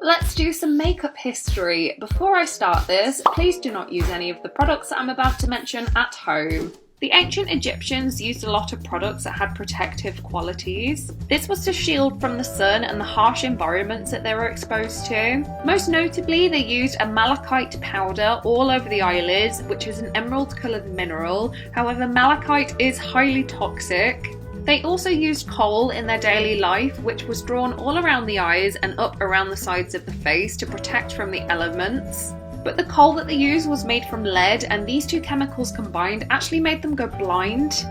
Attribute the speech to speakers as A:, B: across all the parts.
A: Let's do some makeup history. Before I start this, please do not use any of the products that I'm about to mention at home. The ancient Egyptians used a lot of products that had protective qualities. This was to shield from the sun and the harsh environments that they were exposed to. Most notably, they used a malachite powder all over the eyelids, which is an emerald-coloured mineral. However, malachite is highly toxic. They also used kohl in their daily life, which was drawn all around the eyes and up around the sides of the face to protect from the elements. But the kohl that they used was made from lead, and these two chemicals combined actually made them go blind.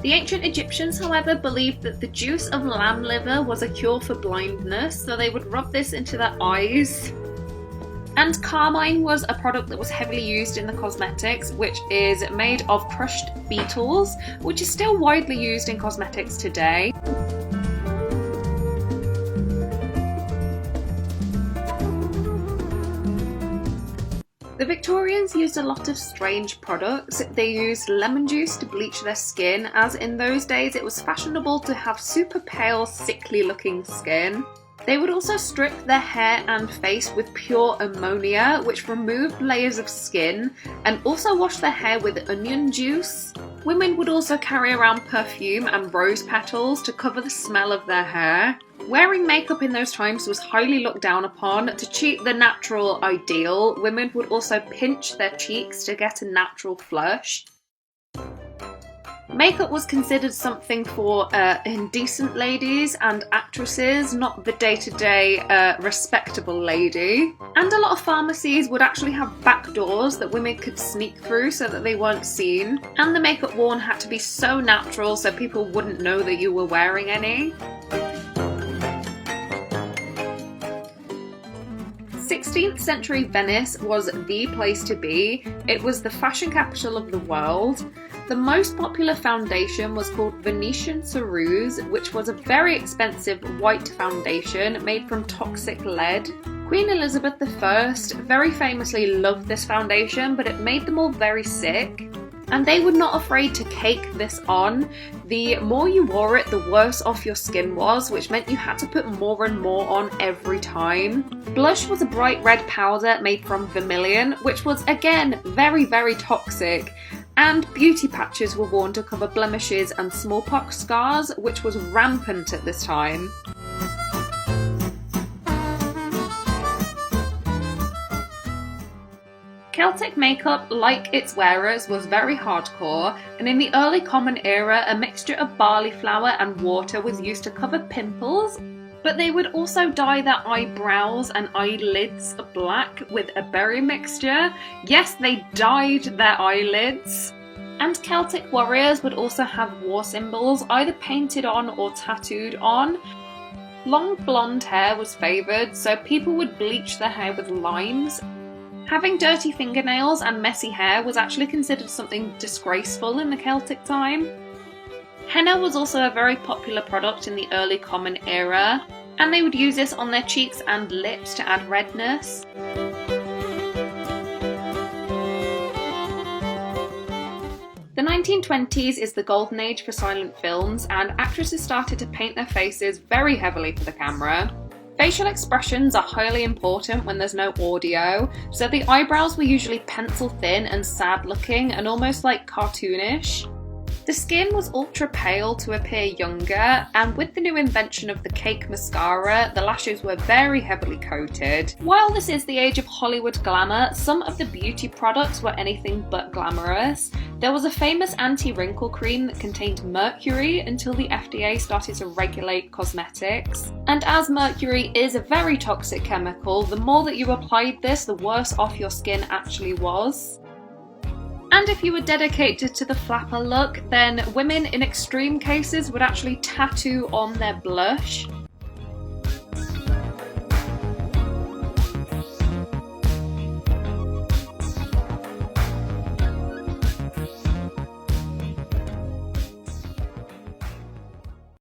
A: The ancient Egyptians, however, believed that the juice of lamb liver was a cure for blindness, so they would rub this into their eyes. And carmine was a product that was heavily used in the cosmetics, which is made of crushed beetles, which is still widely used in cosmetics today. The Victorians used a lot of strange products. They used lemon juice to bleach their skin, as in those days it was fashionable to have super pale, sickly looking skin. They would also strip their hair and face with pure ammonia, which removed layers of skin, and also wash their hair with onion juice. Women would also carry around perfume and rose petals to cover the smell of their hair. Wearing makeup in those times was highly looked down upon. To cheat the natural ideal, women would also pinch their cheeks to get a natural flush. Makeup was considered something for indecent ladies and actresses, not the day-to-day respectable lady. And a lot of pharmacies would actually have back doors that women could sneak through so that they weren't seen. And the makeup worn had to be so natural so people wouldn't know that you were wearing any. 16th century Venice was the place to be. It was the fashion capital of the world. The most popular foundation was called Venetian Ceruse, which was a very expensive white foundation made from toxic lead. Queen Elizabeth I very famously loved this foundation, but it made them all very sick. And they were not afraid to cake this on. The more you wore it, the worse off your skin was, which meant you had to put more and more on every time. Blush was a bright red powder made from vermilion, which was again very, very toxic. And beauty patches were worn to cover blemishes and smallpox scars, which was rampant at this time. Celtic makeup, like its wearers, was very hardcore, and in the early Common Era, a mixture of barley flour and water was used to cover pimples, but they would also dye their eyebrows and eyelids black with a berry mixture. Yes, they dyed their eyelids. And Celtic warriors would also have war symbols either painted on or tattooed on. Long blonde hair was favoured, so people would bleach their hair with limes. Having dirty fingernails and messy hair was actually considered something disgraceful in the Celtic time. Henna was also a very popular product in the early Common Era, and they would use this on their cheeks and lips to add redness. The 1920s is the golden age for silent films, and actresses started to paint their faces very heavily for the camera. Facial expressions are highly important when there's no audio, so the eyebrows were usually pencil thin and sad looking and almost like cartoonish. The skin was ultra pale to appear younger, and with the new invention of the cake mascara, the lashes were very heavily coated. While this is the age of Hollywood glamour, some of the beauty products were anything but glamorous. There was a famous anti-wrinkle cream that contained mercury until the FDA started to regulate cosmetics. And as mercury is a very toxic chemical, the more that you applied this, the worse off your skin actually was. And if you were dedicated to the flapper look, then women in extreme cases would actually tattoo on their blush.